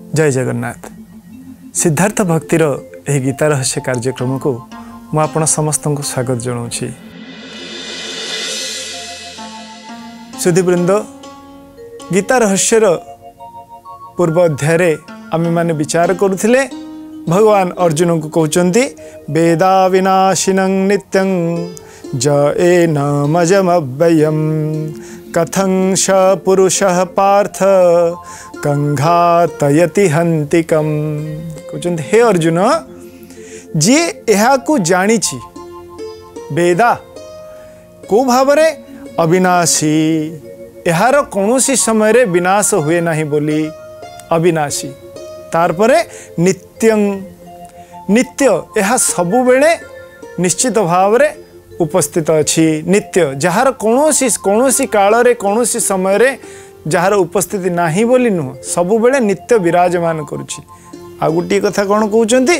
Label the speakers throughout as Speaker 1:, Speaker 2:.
Speaker 1: जय जगन्नाथ। सिद्धार्थ भक्तिर यह गीता रहस्य कार्यक्रम को मु आपण समस्त को स्वागत जनाऊँगी। सुधीवृंद, गीता रहस्यर पूर्व अध्याय आम मैंने विचार करुले भगवान अर्जुन को कहते वेदा विनाशिनं नित्यं जएन मजमव्ययम् कथं स पुरुषः पार्थ कंघातयति हंतिकम। कहते हे अर्जुन, जी यह को जानी वेदा को भावरे अविनाशी, यार कौनसी समय विनाश हुए नहीं बोली अविनाशी। तारपरे नित्यं, नित्य यह सबु बेले निश्चित भाव रे उपस्थित अछि। नित्य जार कौनसी काल रे कौनसी समय रे जार उपस्थिति नाही बोली नुह, सबु बेले नित्य विराजमान करुछि। आ गोटे कथा कौन कहउचंती,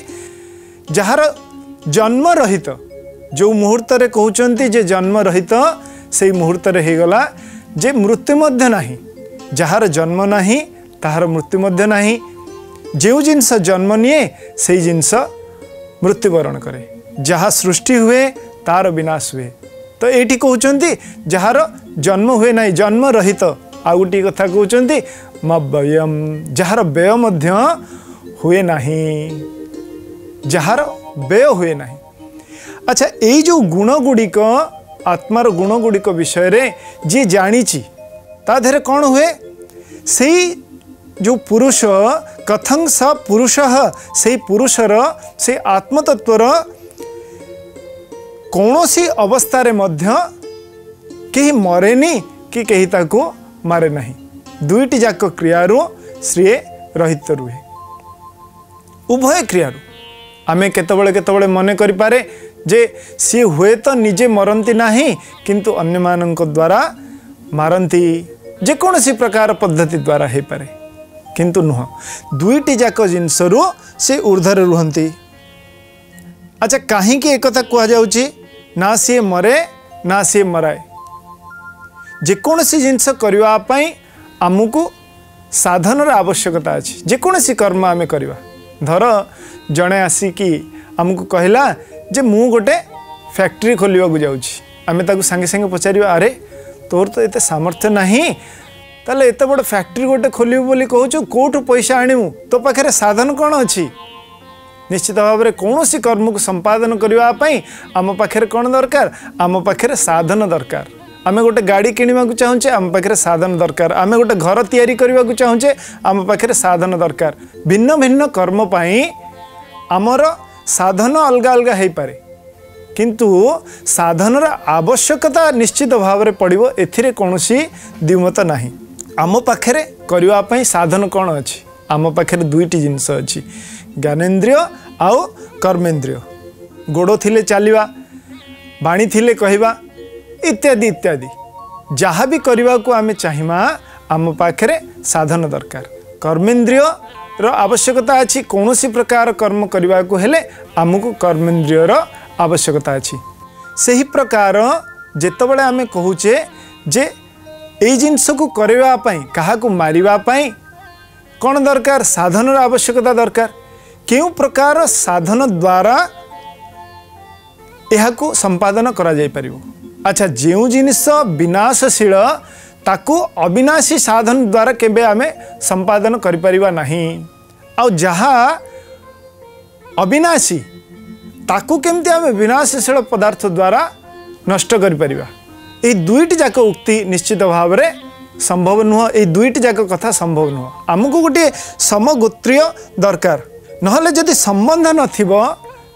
Speaker 1: जार जन्म रहित जो मुहूर्त रे कहउचंती जे जन्म रहित से मुहूर्त रे हे गला जे मृत्यु मध्य नाही। जार जन्म नाही ताहार मृत्यु मध्य नाही। जो जिनस जन्म निये से जिनस मृत्युवरण करे। जहाँ सृष्टि हुए तार विनाश हुए। तो ये कहते जार जन्म हुए ना, जन्म रहित। आ गोटे कथा कहते मव्ययम, जार व्यय मध्य हुए नहीं, जार व्यय हुए नहीं। अच्छा, ये जो गुण गुड़िक आत्मार गुण गुड़िक विषय रे जी जानी ता देहरे कौन हुए, से जो पुरुष कथं स पुरुषः, से पुरुषर से आत्मतत्वर कौनसी अवस्था रे मध्य कहीं मरेनी कि कहीं ताको मारे नहीं। दुईटी जाक क्रियारू श्री रहित रुहे। उभय क्रियारू आमे केतबळे केतबळे मने करि पारे जे सी हुए तो निजे मरंती नहीं किंतु अन्य मानक द्वारा मारंती, जे कौनसी प्रकार पद्धति द्वारा हे पारे, किंतु नुह। दुईटी जाक जिनसरू से ऊर्ध्वर रुहंती। अच्छा, कहीं एक कथा कह जाउची, ना सी मरे ना सी मराए। जेकोसी जिनस करबा पई आमको साधनर आवश्यकता अछि। जेकोसी कर्म आमे करबा, धर जणे आसिकी आमको कहला जे मु गोटे फैक्ट्री खोलिबा को जाउची, आमे ताकू संगे संगे पचारिबा अरे तोर तो एते सामर्थ्य नहीं, ताले एते बड़ फैक्ट्री गोटे खोलिबो बोली कहूछु, कोठु पैसा आनिमु, तो पाखरे साधन कौन अच्छी। निश्चित भाव में कौन सी कर्म को संपादन करने आम पाखे कौन दरकार, आम पाखे साधन दरकार। आम गोटे गाड़ी किणवा चाहूचे आम पाखे साधन दरकार। आम गोटे घर तैयारी करने को चाहूचे आम पाखे साधन दरकार। भिन्न भिन्न कर्म पाई आमर साधन अलग अलग हो पारे, किंतु साधनर आवश्यकता निश्चित भाव में पड़ो। एथिरे कौनसी द्विमत नहीं। आम पाखे करने साधन कौन अच्छी, आम पाखे दुईटी जिनस अच्छी, ज्ञानेन्द्रिय आउ कर्मेन्द्रिय। गोड़ थिले चलवा, बाणी थिले कहवा, इत्यादि इत्यादि जहाँ भी करने को आम चाहिमा आम पाखे साधन दरकार। कर्मेन्द्रिय रो आवश्यकता अच्छी। कौन सी प्रकार कर्म करने को हेले आमको कर्मेन्द्रियर आवश्यकता अच्छी। सही प्रकार जेतबले आम कहूचे जे ये जिनस को करने क्या मारिबाई कौन दरकार, साधन आवश्यकता दरकार। क्यों प्रकार साधन द्वारा यह को संपादन करा जाय परिबो। अच्छा, जो जिनिस विनाशशील ताकू अविनाशी साधन द्वारा केबे आमे संपादन करि परिबा नहीं। आ जहाँ अविनाशी ताकू केमती आमे विनाशशील पदार्थ द्वारा नष्ट करि परिबा। ए दुईटी जाक उक्ति निश्चित भाव में संभव नुह। ये दुईटी जाक कथा संभव नुह। आमको गोटे समगोत्रीय दरकार, नहले जदि संबंध नथिबो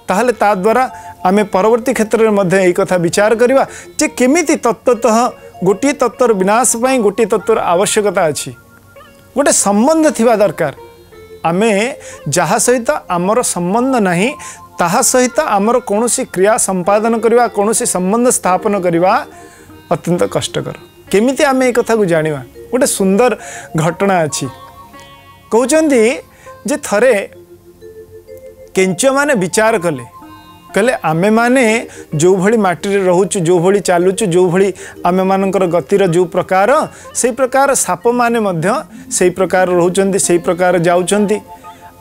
Speaker 1: ताहले ता द्वारा आमे परवर्ती क्षेत्र में यही कथा विचार करवा जे केमिति तत्वतः गोटे तत्वर विनाश पाई गोटे तत्वर आवश्यकता अच्छी। गोटे संबंध थिबा दरकार। आमे जहाँ सहित आमर संबंध नहीं ताहा सहित आमर कौनसी क्रिया संपादन करवा, कौनसी संबंध स्थापन करवा अत्यंत कष्टकर। केमिति आमे एक कथा को जानिबा। गोटे सुंदर घटना अच्छी। कहउचंदी जे थरे केंचुआ माने विचार कले कहले आमे माने जो भली माटी रे रहूचु जो भली चालुचु जो भली आमे मानकर गतिर जो प्रकार से प्रकार साप माने मध्य से प्रकार रहउचंती से प्रकार जाउचंती।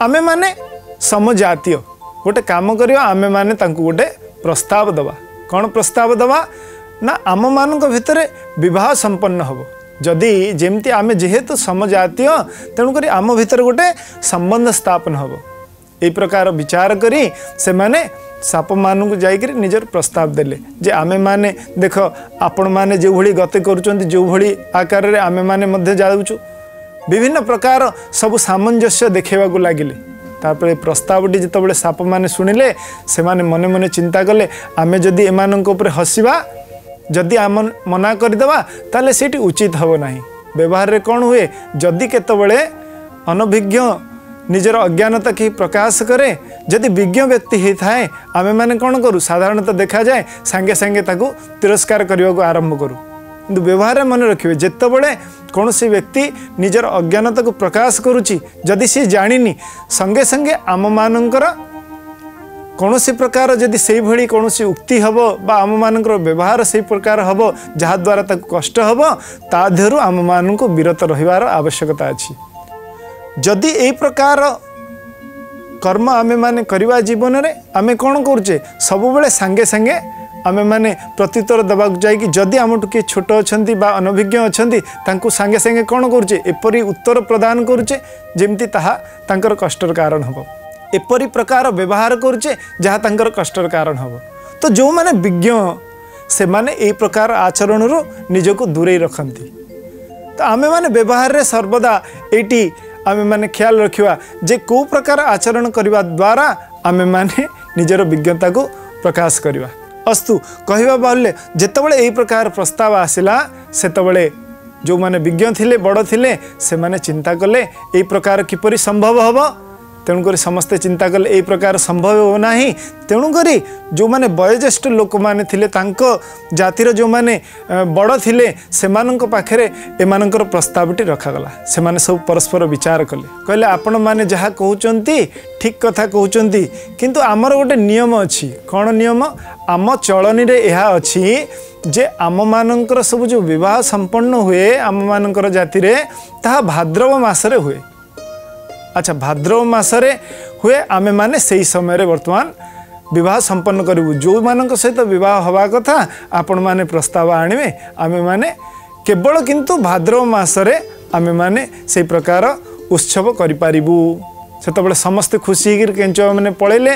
Speaker 1: आमे माने समजातीय गोटे काम करिया आमे माने तांकु गोटे प्रस्ताव दवा। कौन प्रस्ताव दवा ना आम मानक भितर विवाह संपन्न हबो। जदि जेमती आमे जेहेतु समजातीय तेणुक आम भितर गोटे संबंध स्थापन हबो। एई प्रकार विचार करी से माने साप मानू जाकर निजर प्रस्ताव देले जे आमे माने देख आपण माने जो भली गति करुचंती जो भली आकार रे आमे माने मध्य जाउचु विभिन्न प्रकार सब सामंजस्य देखेबाकू लागिले। तापर प्रस्तावटी जितेबाला साप माने शुणिले से माने मने मने चिंता कले आमे जदि एमानक ऊपर हसिबा जदि आम मना करदेवा ताले सेठी उचित हबो नाही। व्यवहार रे कौन हुए जदि केतबेले अनभिज्ञ निजर अज्ञानता कि प्रकाश करे जदि विज्ञ व्यक्ति होता है आमे माने कौन करूँ साधारणतः देखा जाए सांगे सांगे ताकू तिरस्कार करने को आरंभ करूँ। किंतु व्यवहार मन रखिए जितेबले कौन सी व्यक्ति निजर अज्ञानता को प्रकाश करुच्ची जदि सी जानी संगे संगे आम मानकर कौन सी प्रकार जदि से भली कौन सी उक्ति हम बा आम मानकर व्यवहार से प्रकार हम जहाद्वारा ताकू कष्ट हम ता देहरु आम मान को विरत रहिबार आवश्यकता अच्छी। जदि ए प्रकार कर्म आमे माने करवा जीवन रे आमे कौन करुचे सब बेले सांगे सांगे आमे माने प्रत्युत्तर दबाक जाइकी जदि आमठू किए छोट अछंती बा अनभिज्ञ अछंती तांकू सांगे सांगे कौन करुचे एपरी उत्तर प्रदान करुचे जेमती ताहा तांकर कष्टर कारण हबो। एपरी प्रकार व्यवहार करुचे जहाँ तांकर कष्टर कारण हबो। तो जो माने विज्ञ से माने ए प्रकार आचरण रो निजको दूरे रखंती। तो आमे माने व्यवहार रे सर्वदा एटी आमे माने ख्याल रखिवा जे को प्रकार आचरण करने द्वारा आमे माने निजर विज्ञता को प्रकाश करवा। अस्तु कहवा बाले जितेबाला यही प्रकार प्रस्ताव आसिला सेतबले जो माने विज्ञ थिले बड़ थिले से माने चिंता कले यही प्रकार किपरि संभव हबो। तेणुक समस्ते चिंता कले यही प्रकार संभव हो नाही। तेणुक जो माने वयोज्येष्ठ लोक माने थिले तांको जातिर जो माने बड़ थिले सेमानंक पाखरे एमानंकर प्रस्तावटी रखागला। से माने सब परस्पर विचार कले कहले आपण माने जहाँ कहउचंती ठीक कथा कहउचंती किंतु आमर गोटे नियम अछि। कौन नियम आम चलनी रे यह अछि जे आम मानंकर सब जो विवाह संपन्न हुए आम मानंकर जाति रे ताहा भाद्रव मासरे हुए। अच्छा भाद्रव मासरे हुए आमे माने सही समय रे वर्तमान विवाह संपन्न करू। जो मानक सहित विवाह हवा कथा आपण माने प्रस्ताव आनिवे आमे माने केवल किंतु भाद्रव मासरे आमे माने से प्रकार उत्सव करि पारिबू। सेतबेले समस्त खुशी हिर केंचुआ माने पळेले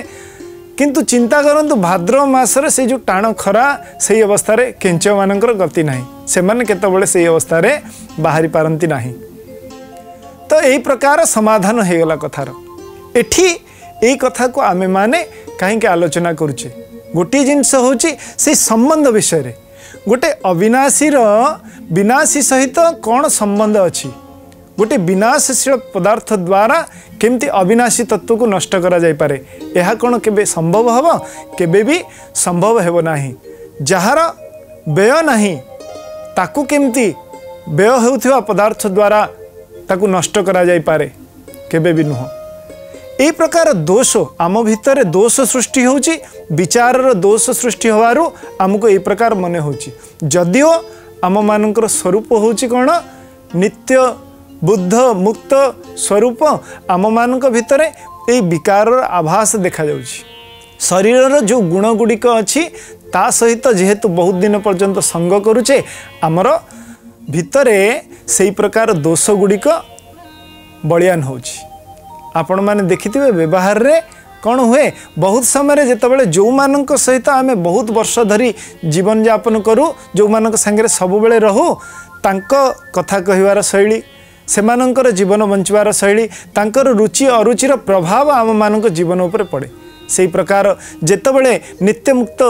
Speaker 1: किंतु चिंता करंतु भाद्रव मासरे से जो टाण खरा से अवस्था रे केंचुआ मानकर गति नाही से माने केतबेले से अवस्था रे बाहरी पारंती नाही। तो यही प्रकार समाधान हो गला कथार। एठी यही कथा को आमे माने कहीं आलोचना करुचे गोटे जिनस होची से संबंध विषय रे गोटे अविनाशी विनाशी सहित कौन संबंध अच्छी गोटे विनाशशील पदार्थ द्वारा केमती अविनाशी तत्व को नष्ट करा जाय पारे यह कौन केबे संभव हबो केबे भी संभव हेबो नाही। जहार व्यय नाही ताकू केमती व्यय हेउथिबा पदार्थ द्वारा ताकू नष्ट करा जाय पारे केबे भी नुह। ए प्रकार दोष आम भितर दोष सृष्टि होची विचार दोष सृष्टि होवारु आमको ए प्रकार मने होची। जदिओ आम मानकर स्वरूप होची कौन नित्य बुद्ध मुक्त स्वरूप आम मानक भितर ए विकार आभास देखा जाउची। शरीर जो गुण गुड़िक अच्छी ता सहित जेहेतु बहुत दिन पर्यंत संग करुचे आमर भितरे से प्रकार दोष गुड़िक बलियान होची। आपण माने देखिथिबे व्यवहार रे कौन हुए बहुत समय जितेबाला जो मानक सहित आमे बहुत वर्ष धरी जीवन यापन करूँ जो मानक संगे सब बेले रहू तांको कथा कहिवार शैली सेमानंकर जीवन बंचवार शैली तांकर रुचि अरुचिर प्रभाव आम मानक जीवन उपर पड़े। से प्रकार जितेबाला नित्य मुक्त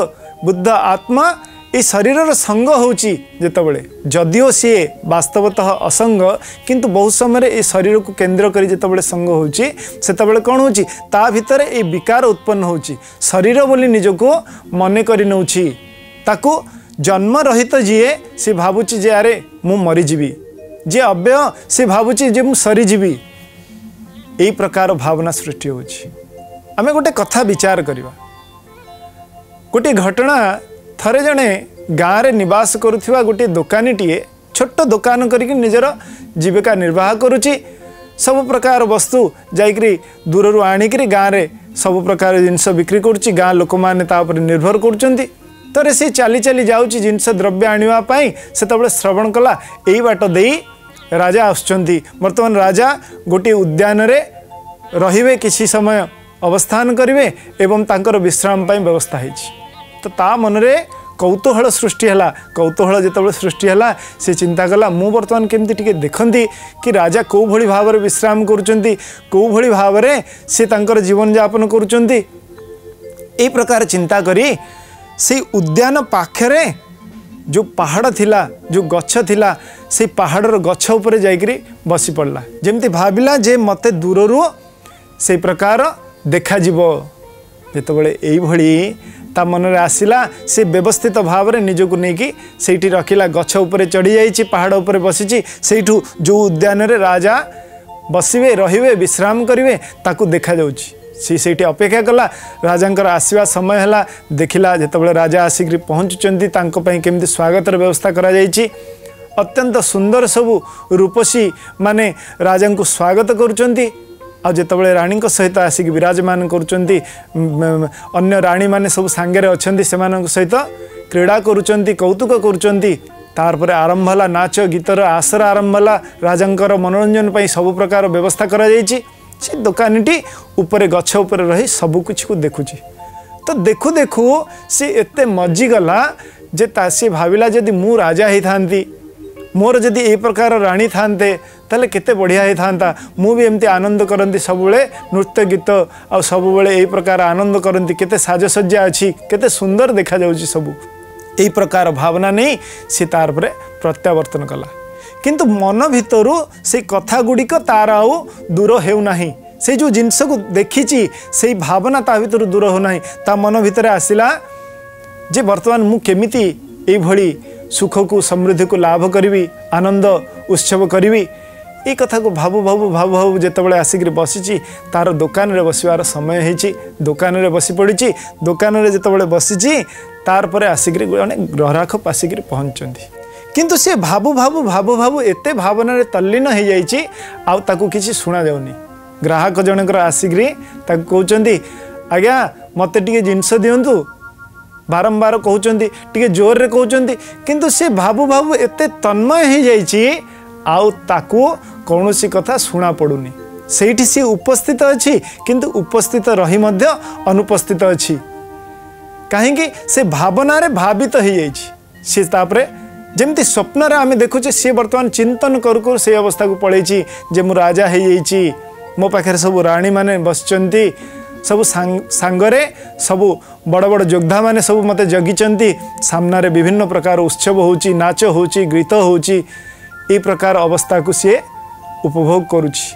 Speaker 1: बुद्ध आत्मा ये शरीर संग होची जितेबाला जदिओ सी वास्तवतः असंग किंतु बहुत समय ये शरीर को केंद्र करी जितेबाला संग होची सेतेबाला कौन होची ता भितर ये विकार उत्पन्न होची। शरीर बोली निजको मने करी नउची ताकू जन्म रहित जीए से भावुची जे अरे मु मरीजीवी जे अव्यय से भावुची जे मु सरीजीवी यही प्रकार भावना सृष्टि होची। आमे गोटे कथा विचार करिवा गोटे घटना थरे जड़े गाँव में निवास करुवा गोटे दोकानीटे छोट दोकान करके निजर जीविका निर्वाह करुच्ची सब प्रकार वस्तु जाइकरी दूर आणिक गाँव में सब प्रकार जिनस बिक्री करुच्ची गाँ लोक मैंने निर्भर करुँच तरे सी चली चली जाऊँगी जिनस द्रव्य आने से तब श्रवण कला यही बाट दे राजा आसुंच बर्तमान राजा गोटे उद्यान रे रहिबे किसी समय अवस्थान करेंगे एवं तांकर विश्राम पाई व्यवस्था है तो ता मनरे कौतूहल सृष्टि है कौतूहल जिते सृष्टि है सी चिंता कला मु बर्तमान केमती टिके देखती कि राजा कौ भली भाव में विश्राम करुँच कौ भली भाव में सी तांकर जीवन यापन करुँच ए प्रकार चिंता करी से उद्यान पाखरे जो पहाड़ थिला जो गछ थिला से पहाड़र गछ उपरे जाइकरी बसी पड़ला जेमती भाविला जे मते दूररू से प्रकार देखा जीवो जेतबेले एई भली ता मन रे आसिला से व्यवस्थित भाव में निजको नेकी सेठी रखिला गछ उपरे चढ़ी जाइछि पहाड़ उपरे बसिछि सेठू जो उद्यान रे राजा बसिवे रहिवे विश्राम करिवे ताकू देखा जाउछि सी अपेक्षा कला राजांकर आसवा समय है देखला जितेबाला राजा आसिक पहुँचुंट केमती स्वागत व्यवस्था करा जाइछि अत्यंत सुंदर सबू रूपसी माने राजा को स्वागत करुँच आतेबले राणी सहित आसिक विराजमान करुँच अन्य राणी माने सब सांगे अच्छा से सहित क्रीड़ा करुँच कौतुक करुँच तार आरंभ है नाच गीतर आसर आरंभ है राजांकर मनोरंजन पर सब प्रकार व्यवस्था करा जाइछि से दुकानीटी उपरे गछ उपरे रही सब कुछ को देखुची तो देखु देखु सी एते मजी गला जे सी भाविला जदि मु राजा ही थांती मोर जदि ए प्रकार राणी थांते ताले केते बढ़िया ही थांता मु भी एमती आनंद करंती सबुले नृत्य गीत आ सबुले ए प्रकार आनंद करंती केते साजसज्जा अछि केते सुंदर देखा जाउची सब ए प्रकार भावना नहीं सी तार परे प्रत्यावर्तन कला किंतु मन भितरु से कथा गुड़िक तार आउ दूर हेउना से जो जिनस को देखी से भावना ता भीतर दूर होना ता मन भितर आसिला जे वर्तमान मु केमिति ए भली सुख को समृद्धि को लाभ करी आनंद उत्सव करी ये कथा को भावु भावु भावु भावु जितेबाला आसिक बसी तार दुकान रे बसवार समय होती दुकान रे बसी पड़ी दुकान रे जितेबाला बसी तार पर आसिक ग्राहक आसिक पहुँचती किंतु से भावु भावु भावु भावु एते भावना रे तल्लीन हो जाइछि आउ ताकू किछि सुना जाउनी ग्राहक जनकर आसिकरी ताकू कहउचंदी आज्ञा मते टिके जिनस दियंतु बारंबार कहउचंदी टिके जोर रे कहउचंदी किंतु से भावु भावु एते तन्मय हो जाइछि आउ ताकू कौनसी कथा सुना पड़ुनी सेठी से उपस्थित अछि किंतु उपस्थित रही मध्य अनुपस्थित अछि काहेकि से भावना रे भावित हो जाइछि से तापरे जमती स्वप्न रे आमे देखुचे सी वर्तमान चिंतन कर से अवस्था को पड़े जे मु राजा हो मो पाखे सब राणी माने बसचंती सब सांगरे सब बड़ बड़ योद्धा माने सब मते जगिचंती सामना रे विभिन्न प्रकार उत्सव होची नाच होची गीत होची ए प्रकार अवस्था को सी उपभोग करुची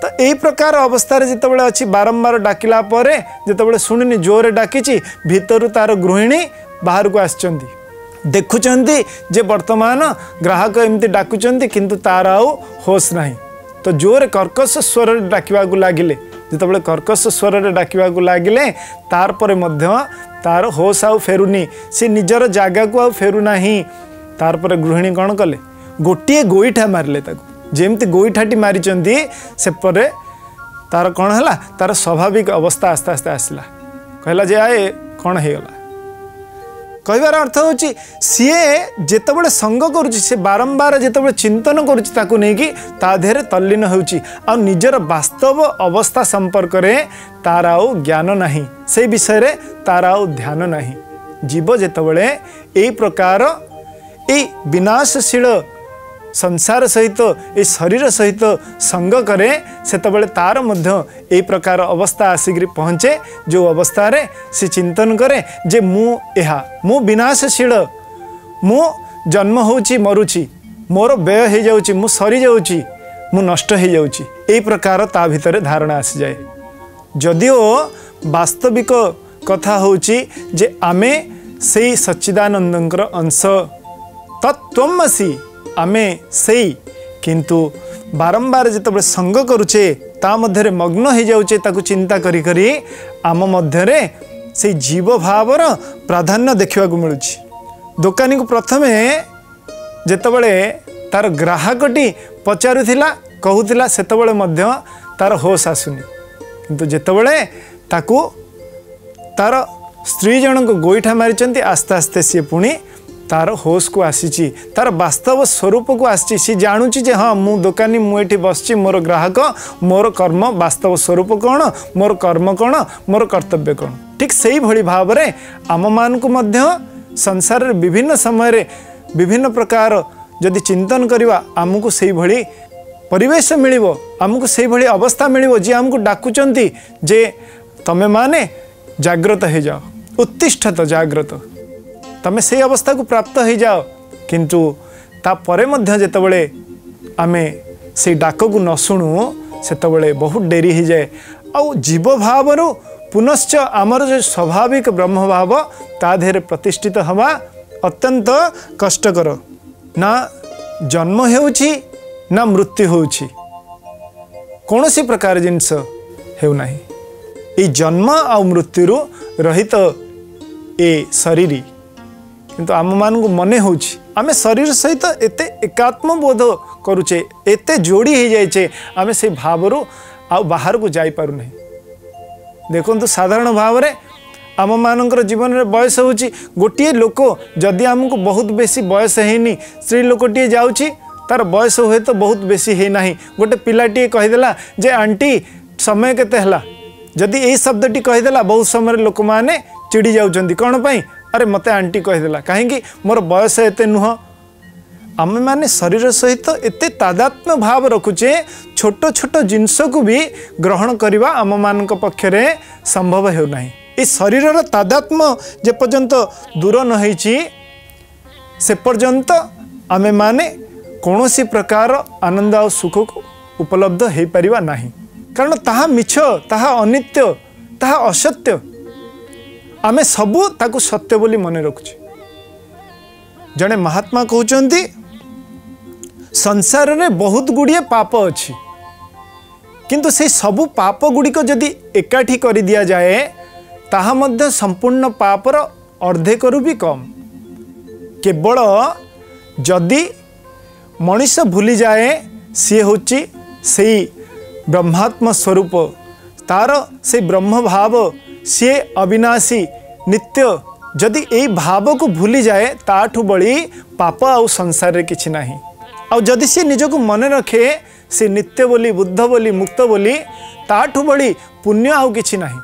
Speaker 1: तो यही प्रकार अवस्था जितेबाला अच्छी बारंबार डाकिला परे जितेबाला शुणुनी जोरे डाकिची भीतर तार गृहिणी बाहर को आसचंती देखुचंती जे वर्तमान ग्राहक एमती डाकुचंती किंतु तार आउ होश नहीं तो जोर कर्कश स्वर डाकिबा को लागिले जितेबाला कर्कश स्वर डाकिबा को लागिले तार परे मध्य तार होश आउ फेरुनी से निजर जागा को आउ फेरुना ही तार परे गृहिणी कौन कले गोटे गोईठा मारिले ताकू जेमती गोईठाटी मारिचंती से परे तार कौन है तार स्वाभाविक अवस्था आस्ते आस्ते आसला कहला जे आए कौन हो गला कहबार अर्थ होची सीए जेतेबेले संग करुची से बारंबार जेतेबेले चिंतन करुची ताकू नेकी ता देहरे तल्लीन होउची आ निजर वास्तव अवस्था संपर्क रे तार आउ ज्ञान नाही से विषय रे तार आउ ध्यान नाही जीव जेतेबेले एई प्रकार एई विनाशशील संसार सहित ए शरीर सहित संग करे सेतबेले तार मध्य ए प्रकार अवस्था आसिक पहुँचे जो अवस्था रे से चिंतन करे जे मु विनाशशील मु जन्म होची मरुची मोर व्यय हो जाउची मु सरी जाउची मु नष्ट हो जाउची ए प्रकार ता भितर धारणा आसी जाए जदिओ वास्तविक कथा होची जे आमे सेई सच्चिदानंदंकर अंश तत्त्वमसि आमे सेई किंतु बारंबार जितेबाला संग करुचे ता मध्यरे मग्न हो जाउचे ताकू चिंता करी करी आम मध्यरे से जीव भावर प्राधान्य देखा मिलूँ। दोकानी को प्रथमे जेतबले तार ग्राहकटी पचारुथिला कहूथिला सेतबले मध्य तार होश आसुनी, किंतु जेतबले ताकू तार स्त्री जन को गोईठा मारी आस्ते आस्ते सी पुणी तार होश को आसी, तार वास्तव स्वरूप को आसी। सी जानुची जे हाँ मु दोकानी मुझे बसची, मोर ग्राहक, मोर कर्म वास्तव स्वरूप कौन, मोर कर्म कौन, मोर कर्तव्य कौन। ठीक से ही भली भाव में आम मान को मध्य संसार रे विभिन्न समय रे विभिन्न प्रकार जदि चिंतन करवा आमको से भली परिवेश मिलिबो, आमको से भली अवस्था मिलिबो जे आमको डाकुचंती जे तमे माने जागृत हो जाओ, उत्तिष्ठत जागृत, तमे से अवस्था को प्राप्त हो जाओ। किंतु तापरे मध्य जेतबले आमे से डाक को न शुणु सेतबले बहुत डेरी हो जाए। आउ जीव भाव पुनश्च आमर जो स्वाभाविक ब्रह्म भाव ता देहरे प्रतिष्ठित हवा अत्यंत कष्टकर। ना जन्म होउछि ना मृत्यु होउछि, कौनसी प्रकार जिनस हेउ नाही। ये जन्म आ मृत्यु रहित ए शरीर, किंतु आम मान को मने होउछि आमे शरीर सहित एते एकात्म बोध करुचे, एते जोड़ी हो जाइछे, आमे से भावरु आ बाहर को जाई पारु नहीं। देखो साधारण भाव में आम मानकर जीवन में बयस होची, गोटे लोक जदि आमको बहुत बेसी बयस हैनी, स्त्री लोकटे जाउची तार बयस हुए तो बहुत बेसी है ना, गोटे पिलाटी कहीदेला जे आंटी समय केते हला, जदि यही शब्दटी कहीदेला बहुत समय लोक मैंने चिड़ी जाउछंती कौन पाई, अरे मते आंटी कहीदेला कहीं मोर बयस एते नुह। आम मैंने शरीर सहित एते तादात्म्य भाव रखुचे, छोट छोट जिनस को भी ग्रहण करवा आम मान पक्षरे संभव हो नहीं। इस शरीर तादात्म्य जे पर्यंत दूर न होइछि से पर्यंत आमे माने कौनसी प्रकार आनंद और सुख को उपलब्ध हो पारिबा नहीं, कारण ताहा मिछ, ताहा अनित्य, ताहा असत्य, आमे सबू ताकू सत्य बोली मने रखुचे। जड़े महात्मा कहते संसार में बहुत गुड़िए पाप अच्छी, किंतु से सबू पाप गुड़िक जदि एकाठी कर दिया जाए ताहा मध्य संपूर्ण पापर अर्धेकरू भी कम। केवल जदि मनीष भूली जाए सी होची से ब्रह्मात्म स्वरूप, तार से ब्रह्म भाव सी अविनाशी नित्य, जदि यही भाव को भूली जाए ताठू बड़ी पाप आउ संसार रे किछि नाही। आउ जदि सी निजको मन रखे से नित्य बोली, बुद्ध बोली, मुक्त बोली, ताठू बड़ी पुण्य आउ किछि नाही।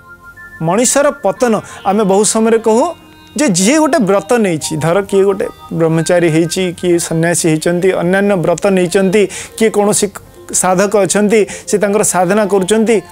Speaker 1: मनीषर पतन आमे बहुत समय कहू जे जी गोटे व्रत नहीं, धर किए गोटे ब्रह्मचारी होती, किए सन्यासी होती, अन्यान्य व्रत नहीं, किए कौन साधक अच्छा से तांकर साधना करुँच,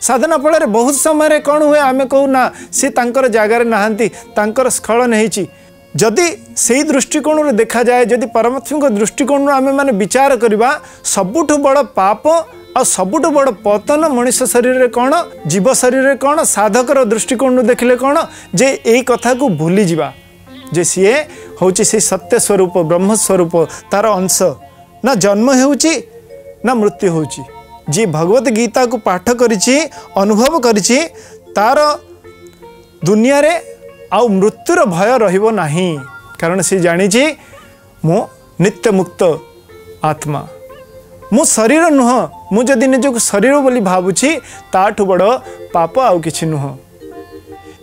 Speaker 1: साधना फल बहुत समय कौन हुए आमे कहू ना सी तांकर जगार नहांती, तांकर स्खलन होती। जदि से दृष्टिकोण देखा जाए, जदि परमात्मा दृष्टिकोण आमे माने विचार करवा, सबुठु बड़ पाप आ सबुठु बड़ पतन मनीष शरीर रे कौन, जीव शरीर रे कौन, साधकर दृष्टिकोण देखिले कौन जे यही कथा को भूली जीवा जे सीए होची से सत्य स्वरूप ब्रह्म स्वरूप, तार अंश, ना जन्म होची ना मृत्यु होची। जी भगवत गीता को पाठ करिछि, अनुभव करिछि, तार दुनिया रे आउ मृत्युर भय रहिबो नाही, कारण से जानिछि मो नित्य मुक्त आत्मा, मो शरीर नुह, मु जदि निजको शरीर बोली भावुछि ताठू बड़ पाप आउ किछि नुह,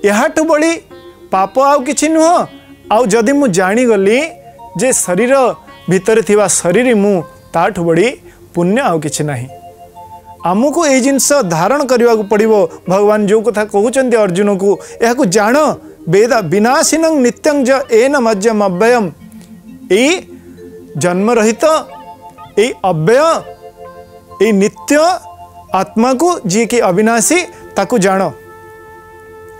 Speaker 1: याठू बड़ी पाप आउ किछि नुह। आउ जदि मु जानी गली जे शरीर भितर थिबा शरीर मु, ताठू बड़ी पुण्य आउ किछि नाही। आमको ये जिनस धारण करने को पड़ो। भगवान जो कथा कहते अर्जुन को, यह जान वेद विनाशिनं नित्यं ज एन मज्जम अव्ययम, यही जन्म रहित यही अव्यय यही नित्य आत्मा को जी कि अविनाशी ताकू जान,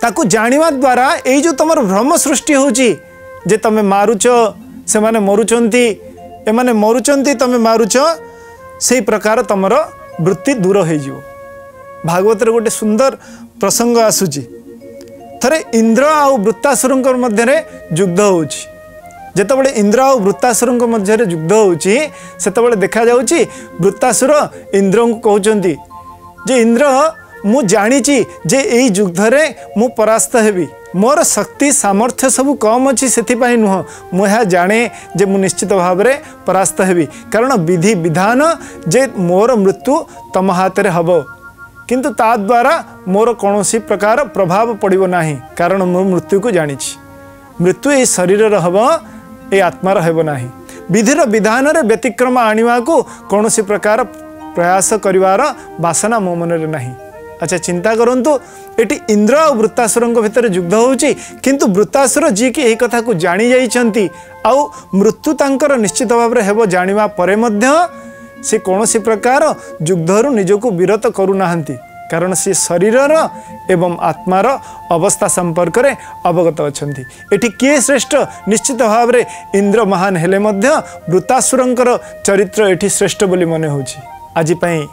Speaker 1: ताकू जानिवा द्वारा यही जो तुम भ्रम सृष्टि होची जे तमे मारुच से माने मरुचंती, एमाने मरुचंती तमे मारुच, से प्रकार तुमर वृत्ति दूर हो। भागवत रे गोटे सुंदर प्रसंग आसूची, थरे इंद्र आउ वृत्तासुर मध्य युद्ध होची, जेतबेले इंद्र आउ वृत्तासुर मध्य युद्ध होची सेतबेले देखा जाउची वृत्तासुर इंद्र को कहउचंती जे इंद्र मु जानिची जे एई युद्ध रे मु परास्त हेबी, मोर शक्ति सामर्थ्य सब कम अच्छी से नुह मुझे जाने जे मु निश्चित भाव में परास्त हेबी कारण विधि विधान जे मोर मृत्यु तम हाथ में हब किंतु ता द्वारा मोर कौन प्रकार प्रभाव पड़ो ना कारण मु मृत्यु को जानी मृत्यु ये शरीर हम ये आत्मार हेब ना विधिर विधान रे व्यतिक्रम आनिवा को कौन प्रकार प्रयास करिवार वासना मो मन रे नहीं। अच्छा चिंता करंतु एटी इंद्र और वृत्तासुर भितर युद्ध होउची किंतु वृत्तासुर जी की एही कथा को जानी जाइछंती आउ मृत्यु तांकर निश्चित भाव रे हेबो जानिवा परे मध्य से कौनसी प्रकार युद्धरु निजको विरत करू नाहंती कारण से शरीरर एवं आत्मार अवस्था संपर्क रे अवगत अछंती। एठी किए श्रेष्ठ निश्चित भाव रे इंद्र महान हेले मध्य वृत्तासुरंकर चरित्र एठी श्रेष्ठ बोली मने होउची। आज पई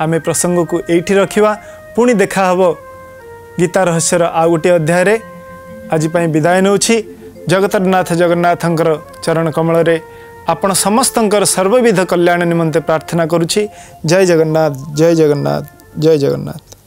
Speaker 1: आमे प्रसंग को एठी रखिवा पुणी देखा हबो गीता रहस्यर आ गोटे अध्याय रे। आज पई विदाय नउछि जगतनाथ जगन्नाथंकर चरण कमल रे आपण समस्तंकर सर्वविध कल्याण निमंते प्रार्थना करुछि। जय जगन्नाथ जय जगन्नाथ जय जगन्नाथ।